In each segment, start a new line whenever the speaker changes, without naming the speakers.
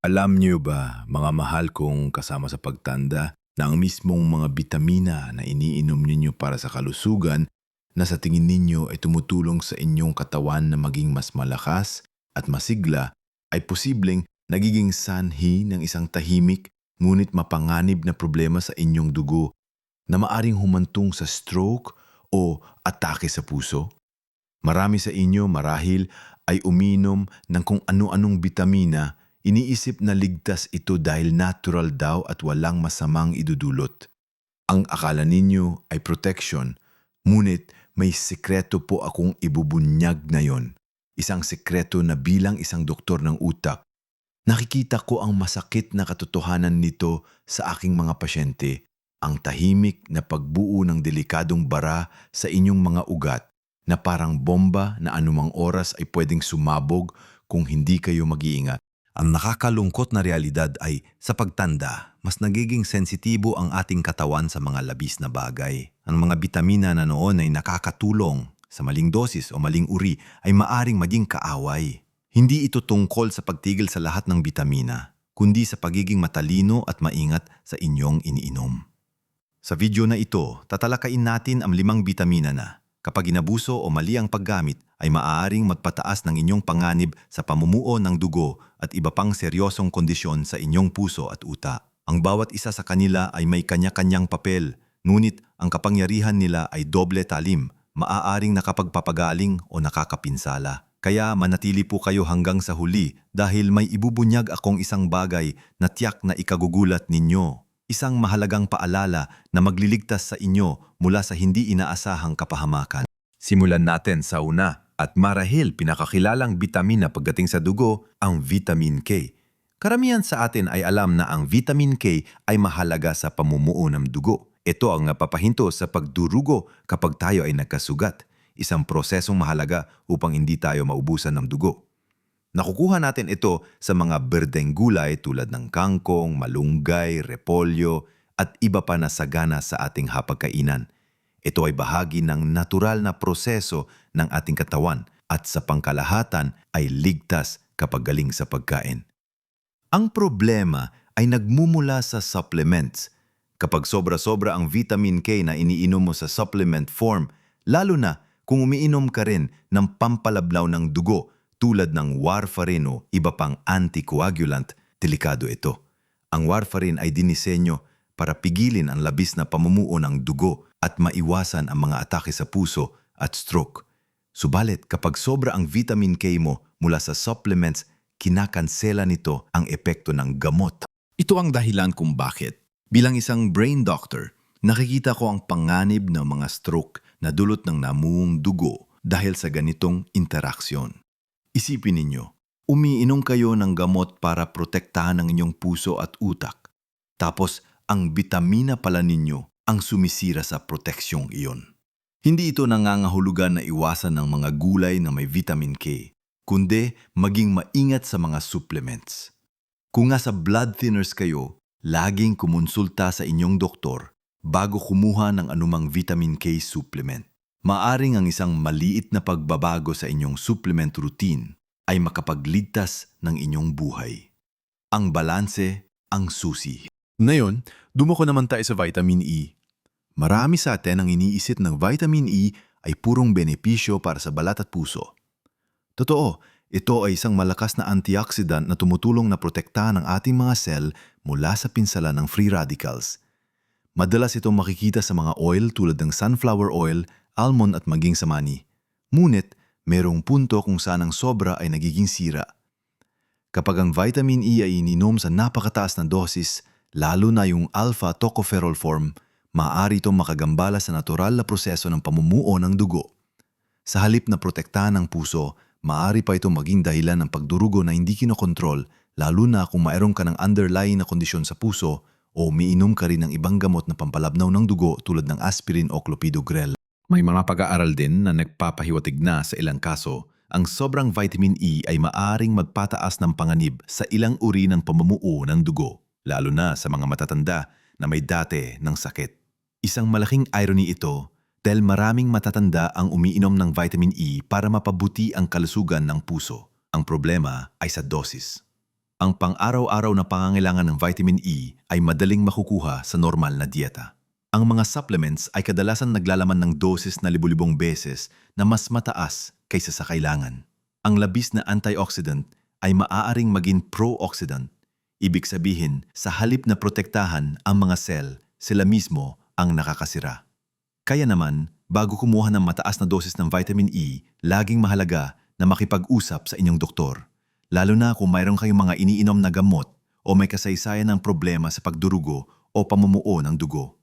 Alam niyo ba, mga mahal kong kasama sa pagtanda, na ang mismong mga bitamina na iniinom ninyo para sa kalusugan na sa tingin ninyo ay tumutulong sa inyong katawan na maging mas malakas at masigla ay posibleng nagiging sanhi ng isang tahimik ngunit mapanganib na problema sa inyong dugo na maaring humantong sa stroke o atake sa puso? Marami sa inyo marahil ay uminom ng kung ano-anong bitamina, iniisip na ligtas ito dahil natural daw at walang masamang idudulot. Ang akala ninyo ay protection, ngunit may sikreto po akong ibubunyag ngayon. Isang sikreto na bilang isang doktor ng utak, nakikita ko ang masakit na katotohanan nito sa aking mga pasyente, ang tahimik na pagbuo ng delikadong bara sa inyong mga ugat na parang bomba na anumang oras ay pwedeng sumabog kung hindi kayo mag-iingat. Ang nakakalungkot na realidad ay sa pagtanda, mas nagiging sensitibo ang ating katawan sa mga labis na bagay. Ang mga bitamina na noon ay nakakatulong sa maling dosis o maling uri ay maaring maging kaaway. Hindi ito tungkol sa pagtigil sa lahat ng bitamina, kundi sa pagiging matalino at maingat sa inyong iniinom. Sa video na ito, tatalakayin natin ang 5 bitamina na, kapag inabuso o mali ang paggamit, ay maaaring magpataas ng inyong panganib sa pamumuo ng dugo at iba pang seryosong kondisyon sa inyong puso at utak. Ang bawat isa sa kanila ay may kanya-kanyang papel, ngunit ang kapangyarihan nila ay doble talim, maaaring nakapagpapagaling o nakakapinsala. Kaya manatili po kayo hanggang sa huli dahil may ibubunyag akong isang bagay na tiyak na ikagugulat ninyo. Isang mahalagang paalala na magliligtas sa inyo mula sa hindi inaasahang kapahamakan. Simulan natin sa una at marahil pinakakilalang bitamina pagdating sa dugo, ang vitamin K. Karamihan sa atin ay alam na ang vitamin K ay mahalaga sa pamumuo ng dugo. Ito ang napapahinto sa pagdurugo kapag tayo ay nagkasugat. Isang prosesong mahalaga upang hindi tayo maubusan ng dugo. Nakukuha natin ito sa mga berdeng gulay tulad ng kangkong, malunggay, repolyo at iba pa na sagana sa ating hapagkainan. Ito ay bahagi ng natural na proseso ng ating katawan at sa pangkalahatan ay ligtas kapag galing sa pagkain. Ang problema ay nagmumula sa supplements. Kapag sobra-sobra ang vitamin K na iniinom mo sa supplement form, lalo na kung umiinom ka rin ng pampalablaw ng dugo tulad ng warfarin o iba pang anticoagulant, delikado ito. Ang warfarin ay dinisenyo para pigilin ang labis na pamumuo ng dugo at maiwasan ang mga atake sa puso at stroke. Subalit kapag sobra ang vitamin K mo mula sa supplements, kinakansela nito ang epekto ng gamot. Ito ang dahilan kung bakit. Bilang isang brain doctor, nakikita ko ang panganib ng mga stroke na dulot ng namuong dugo dahil sa ganitong interaksyon. Isipin ninyo, umiinom kayo ng gamot para protektahan ang inyong puso at utak. Tapos, ang bitamina pala ninyo ang sumisira sa proteksyong iyon. Hindi ito nangangahulugan na iwasan ng mga gulay na may vitamin K, kundi maging maingat sa mga supplements. Kung nasa blood thinners kayo, laging kumonsulta sa inyong doktor bago kumuha ng anumang vitamin K supplement. Maaring ang isang maliit na pagbabago sa inyong supplement routine ay makapagligtas ng inyong buhay. Ang balanse, ang susi. Ngayon, dumako naman tayo sa vitamin E. Marami sa atin ang iniisip ng vitamin E ay purong benepisyo para sa balat at puso. Totoo, ito ay isang malakas na antioxidant na tumutulong na protektahan ang ating mga cell mula sa pinsala ng free radicals. Madalas itong makikita sa mga oil tulad ng sunflower oil, almond at maging sa mani. Ngunit, merong punto kung saan ang sobra ay nagiging sira. Kapag ang vitamin E ay ininom sa napakataas na dosis, lalo na yung alpha tocopherol form, maaari itong makagambala sa natural na proseso ng pamumuo ng dugo. Sa halip na protektahan ng puso, maaari pa itong maging dahilan ng pagdurugo na hindi kinokontrol, lalo na kung mayroon ka ng underlying na kondisyon sa puso o umiinom ka rin ng ibang gamot na pampalabnaw ng dugo tulad ng aspirin o clopidogrel. May mga pag-aaral din na nagpapahiwatig na sa ilang kaso, ang sobrang vitamin E ay maaring magpataas ng panganib sa ilang uri ng pamumuo ng dugo, lalo na sa mga matatanda na may dati ng sakit. Isang malaking irony ito dahil maraming matatanda ang umiinom ng vitamin E para mapabuti ang kalusugan ng puso. Ang problema ay sa dosis.
Ang pang-araw-araw na pangangailangan ng vitamin E ay madaling makukuha sa normal na dieta. Ang mga supplements ay kadalasan naglalaman ng dosis na libu-libong beses na mas mataas kaysa sa kailangan. Ang labis na antioxidant ay maaaring maging pro-oxidant. Ibig sabihin, sa halip na protektahan ang mga cell, sila mismo ang nakakasira. Kaya naman, bago kumuha ng mataas na dosis ng vitamin E, laging mahalaga na makipag-usap sa inyong doktor. Lalo na kung mayroon kayong mga iniinom na gamot o may kasaysayan ng problema sa pagdurugo o pamumuo ng dugo.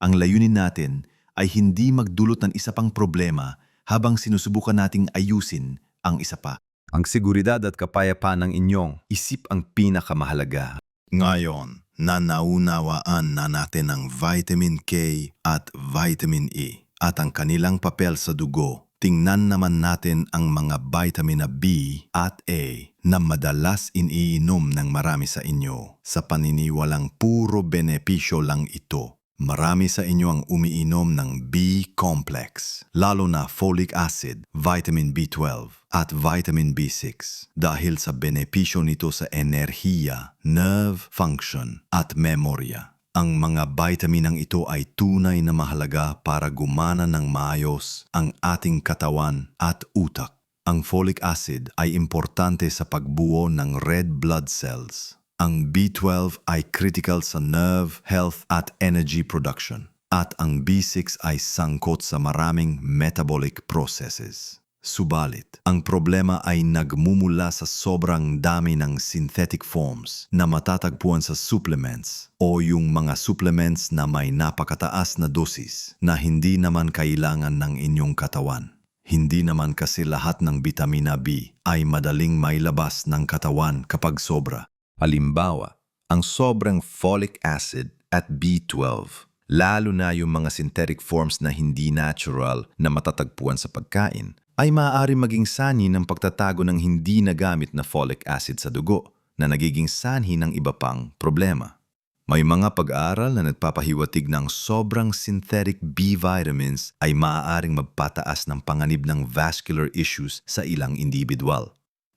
Ang layunin natin ay hindi magdulot ng isa pang problema habang sinusubukan nating ayusin ang isa pa.
Ang seguridad at kapayapaan ng inyong isip ang pinakamahalaga.
Ngayon, naunawaan na natin ang vitamin K at vitamin E at ang kanilang papel sa dugo. Tingnan naman natin ang mga vitamin B at A na madalas iniinom ng marami sa inyo. Sa paniniwalang puro benepisyo lang ito. Marami sa inyo ang umiinom ng B-complex, lalo na folic acid, vitamin B12 at vitamin B6 dahil sa benepisyo nito sa enerhiya, nerve function at memorya. Ang mga vitaminang ito ay tunay na mahalaga para gumana ng maayos ang ating katawan at utak. Ang folic acid ay importante sa pagbuo ng red blood cells. Ang B12 ay critical sa nerve, health at energy production. At ang B6 ay sangkot sa maraming metabolic processes. Subalit, ang problema ay nagmumula sa sobrang dami ng synthetic forms na matatagpuan sa supplements o yung mga supplements na may napakataas na dosis na hindi naman kailangan ng inyong katawan. Hindi naman kasi lahat ng vitamina B ay madaling mailabas ng katawan kapag sobra.
Halimbawa, ang sobrang folic acid at B12, lalo na yung mga synthetic forms na hindi natural na matatagpuan sa pagkain, ay maaari maging sanhi ng pagtatago ng hindi nagamit na folic acid sa dugo na nagiging sanhi ng iba pang problema. May mga pag-aaral na nagpapahiwatig ng sobrang synthetic B vitamins ay maaaring magpataas ng panganib ng vascular issues sa ilang individual.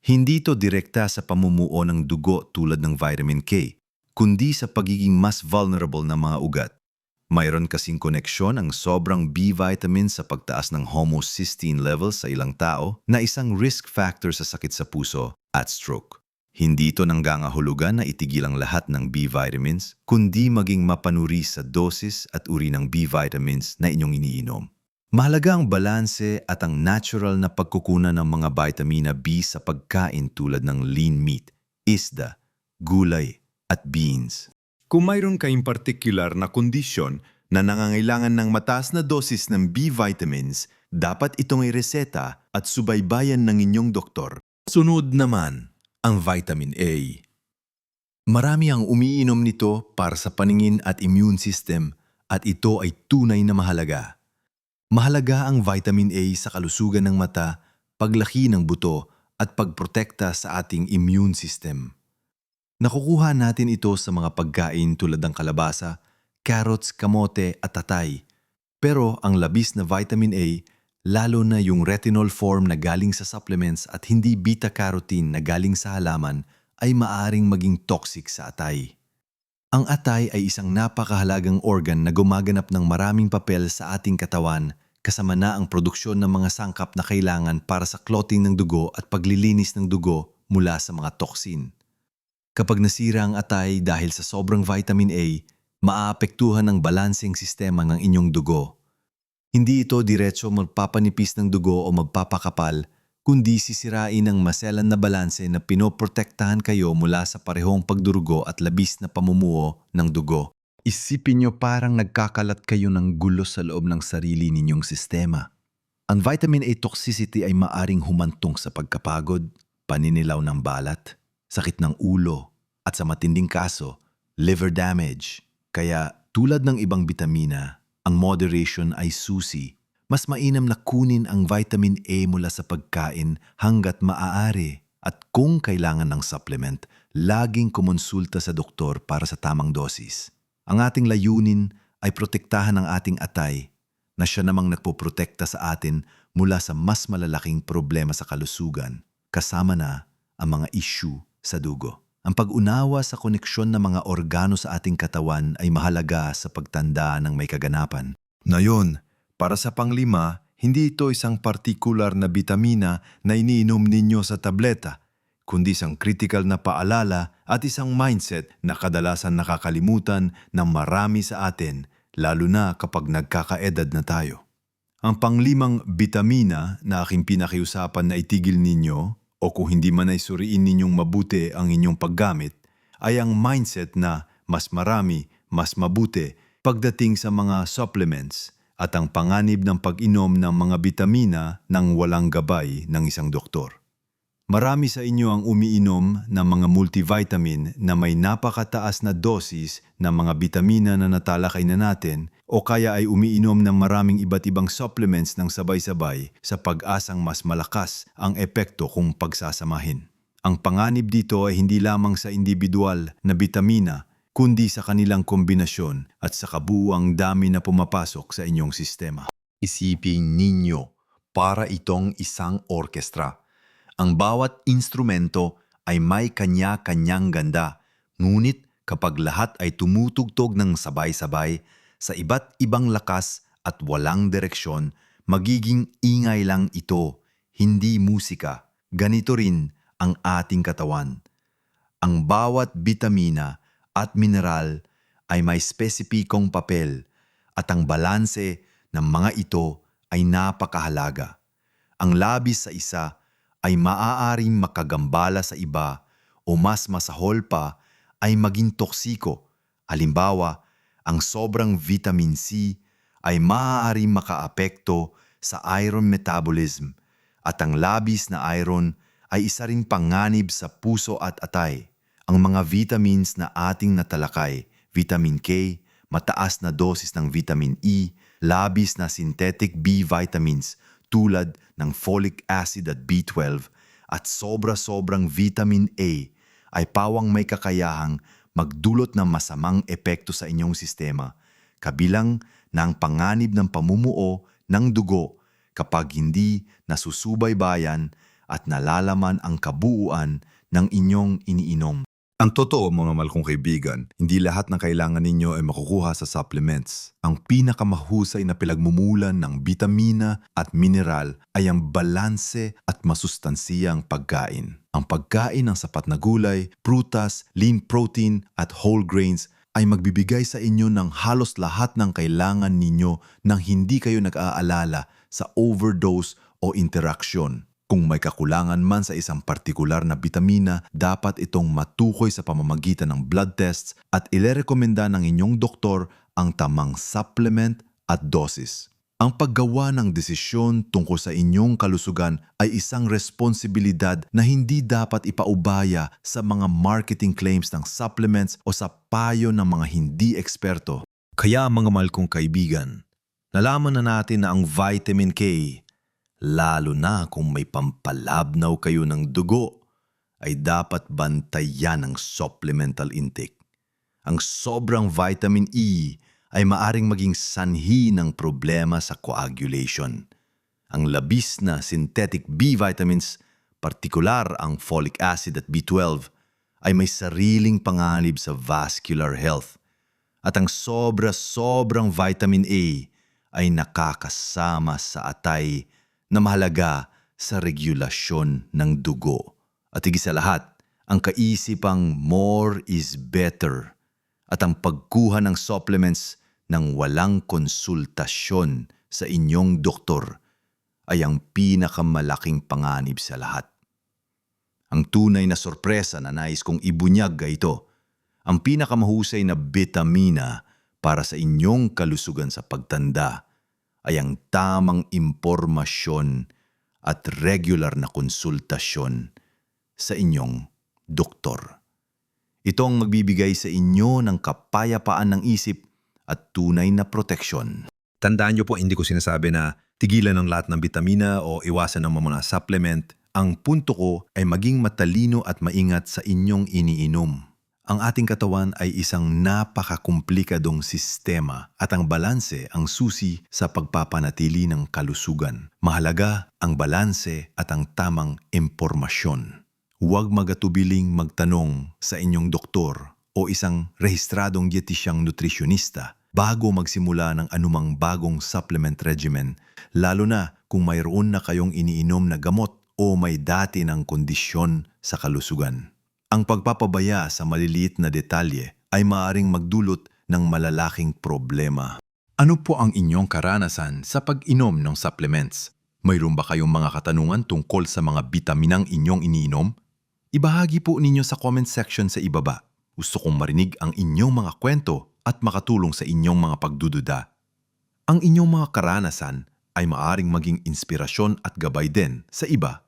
Hindi ito direkta sa pamumuo ng dugo tulad ng vitamin K, kundi sa pagiging mas vulnerable na mga ugat. Mayroon kasing koneksyon ang sobrang B vitamin sa pagtaas ng homocysteine levels sa ilang tao na isang risk factor sa sakit sa puso at stroke. Hindi ito nanggangahulugan na itigil ang lahat ng B vitamins, kundi maging mapanuri sa dosis at uri ng B vitamins na inyong iniinom. Mahalaga ang balanse at ang natural na pagkukunan ng mga vitamina B sa pagkain tulad ng lean meat, isda, gulay at beans.
Kung mayroon kayong partikular na kondisyon na nangangailangan ng mataas na dosis ng B vitamins, dapat itong ireseta at subaybayan ng inyong doktor. Sunod naman, ang vitamin A. Marami ang umiinom nito para sa paningin at immune system at ito ay tunay na mahalaga. Mahalaga ang vitamin A sa kalusugan ng mata, paglaki ng buto at pagprotekta sa ating immune system. Nakukuha natin ito sa mga pagkain tulad ng kalabasa, carrots, kamote at tatay. Pero ang labis na vitamin A, lalo na yung retinol form na galing sa supplements at hindi beta-carotene na galing sa halaman, ay maaaring maging toxic sa atay. Ang atay ay isang napakahalagang organ na gumaganap ng maraming papel sa ating katawan, kasama na ang produksyon ng mga sangkap na kailangan para sa clotting ng dugo at paglilinis ng dugo mula sa mga toxin. Kapag nasira ang atay dahil sa sobrang vitamin A, maaapektuhan ang balanseng sistema ng inyong dugo. Hindi ito diretso magpapanipis ng dugo o magpapakapal, kundi sisirain ang maselan na balanse na pinoprotektahan kayo mula sa parehong pagdurugo at labis na pamumuo ng dugo. Isipin nyo parang nagkakalat kayo ng gulo sa loob ng sarili ninyong sistema. Ang vitamin A toxicity ay maaring humantong sa pagkapagod, paninilaw ng balat, sakit ng ulo, at sa matinding kaso, liver damage. Kaya tulad ng ibang bitamina, ang moderation ay susi. Mas mainam na kunin ang vitamin A mula sa pagkain hanggat maaari at kung kailangan ng supplement, laging kumonsulta sa doktor para sa tamang dosis. Ang ating layunin ay protektahan ang ating atay na siya namang nagpoprotekta sa atin mula sa mas malalaking problema sa kalusugan, kasama na ang mga issue sa dugo.
Ang pag-unawa sa koneksyon ng mga organo sa ating katawan ay mahalaga sa pagtanda ng may kaganapan.
Ngayon, para sa panglima, hindi ito isang partikular na bitamina na iniinom ninyo sa tableta, kundi isang critical na paalala at isang mindset na kadalasan nakakalimutan ng marami sa atin, lalo na kapag nagkakaedad na tayo. Ang panglimang bitamina na aking pinakiusapan na itigil ninyo, o kung hindi man ay suriin ninyong mabuti ang inyong paggamit, ay ang mindset na mas marami, mas mabuti pagdating sa mga supplements at ang panganib ng pag-inom ng mga bitamina nang walang gabay ng isang doktor. Marami sa inyo ang umiinom ng mga multivitamin na may napakataas na dosis ng mga bitamina na natalakay na natin o kaya ay umiinom ng maraming iba't ibang supplements ng sabay-sabay sa pag-asang mas malakas ang epekto kung pagsasamahin. Ang panganib dito ay hindi lamang sa individual na bitamina kundi sa kanilang kombinasyon at sa kabuuang dami na pumapasok sa inyong sistema.
Isipin ninyo, para itong isang orkestra. Ang bawat instrumento ay may kanya-kanyang ganda, ngunit kapag lahat ay tumutugtog ng sabay-sabay sa iba't ibang lakas at walang direksyon, magiging ingay lang ito, hindi musika. Ganito rin ang ating katawan. Ang bawat bitamina at mineral ay may spesipikong papel at ang balanse ng mga ito ay napakahalaga. Ang labis sa isa ay maaaring makagambala sa iba o mas masahol pa ay maging toksiko. Halimbawa, ang sobrang vitamin C ay maaaring makaapekto sa iron metabolism at ang labis na iron ay isa ring panganib sa puso at atay. Ang mga vitamins na ating natalakay, vitamin K, mataas na dosis ng vitamin E, labis na synthetic B vitamins tulad ng folic acid at B12 at sobra-sobrang vitamin A ay pawang may kakayahang magdulot ng masamang epekto sa inyong sistema, kabilang na ang panganib ng pamumuo ng dugo kapag hindi nasusubaybayan at nalalaman ang kabuuan ng inyong iniinom.
Ang totoo mga mahal kong kaibigan, hindi lahat ng kailangan ninyo ay makukuha sa supplements. Ang pinakamahusay na pinagmumulan ng bitamina at mineral ay ang balanse at masustansiyang pagkain. Ang pagkain ng sapat na gulay, prutas, lean protein at whole grains ay magbibigay sa inyo ng halos lahat ng kailangan ninyo nang hindi kayo nag-aalala sa overdose o interaksyon. Kung may kakulangan man sa isang partikular na bitamina, dapat itong matukoy sa pamamagitan ng blood tests at ilerekomenda ng inyong doktor ang tamang supplement at dosis. Ang paggawa ng desisyon tungkol sa inyong kalusugan ay isang responsibilidad na hindi dapat ipaubaya sa mga marketing claims ng supplements o sa payo ng mga hindi eksperto.
Kaya mga mahal kong kaibigan, nalaman na natin na ang vitamin K, lalo na kung may pampalabnaw kayo ng dugo, ay dapat bantayan ng supplemental intake. Ang sobrang vitamin E ay maaring maging sanhi ng problema sa coagulation. Ang labis na synthetic B vitamins, partikular ang folic acid at B12, ay may sariling panganib sa vascular health. At ang sobrang vitamin A ay nakakasama sa atay na mahalaga sa regulasyon ng dugo. At higit sa lahat, ang kaisipang more is better at ang pagkuha ng supplements ng walang konsultasyon sa inyong doktor ay ang pinakamalaking panganib sa lahat. Ang tunay na sorpresa na nais kong ibunyag ay ito, ang pinakamahusay na bitamina para sa inyong kalusugan sa pagtanda ay ang tamang impormasyon at regular na konsultasyon sa inyong doktor. Ito ang magbibigay sa inyo ng kapayapaan ng isip at tunay na proteksyon.
Tandaan niyo po, hindi ko sinasabi na tigilan ng lahat ng bitamina o iwasan ng mga supplement. Ang punto ko ay maging matalino at maingat sa inyong iniinom. Ang ating katawan ay isang napakakomplikadong sistema at ang balanse ang susi sa pagpapanatili ng kalusugan. Mahalaga ang balanse at ang tamang impormasyon.
Huwag magatubiling magtanong sa inyong doktor o isang rehistradong dietisyang nutrisyonista bago magsimula ng anumang bagong supplement regimen, lalo na kung mayroon na kayong iniinom na gamot o may dati ng kondisyon sa kalusugan. Ang pagpapabaya sa maliliit na detalye ay maaaring magdulot ng malalaking problema. Ano po ang inyong karanasan sa pag-inom ng supplements? Mayroon ba kayong mga katanungan tungkol sa mga bitaminang inyong iniinom? Ibahagi po ninyo sa comment section sa ibaba. Gusto kong marinig ang inyong mga kwento at makatulong sa inyong mga pagdududa. Ang inyong mga karanasan ay maaaring maging inspirasyon at gabay din sa iba.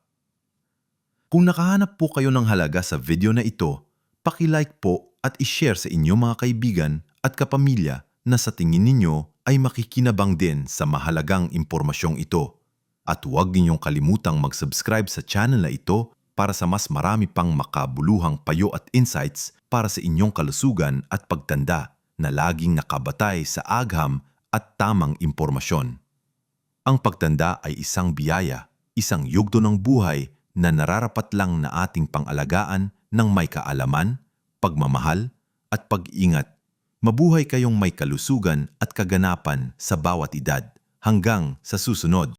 Kung nakahanap po kayo ng halaga sa video na ito, paki-like po at i-share sa inyong mga kaibigan at kapamilya na sa tingin ninyo ay makikinabang din sa mahalagang impormasyong ito. At huwag ninyong kalimutang mag-subscribe sa channel na ito para sa mas marami pang makabuluhang payo at insights para sa inyong kalusugan at pagtanda na laging nakabatay sa agham at tamang impormasyon. Ang pagtanda ay isang biyaya, isang yugto ng buhay na nararapat lang na ating pangalagaan ng may kaalaman, pagmamahal at pag-ingat. Mabuhay kayong may kalusugan at kaganapan sa bawat edad. Hanggang sa susunod.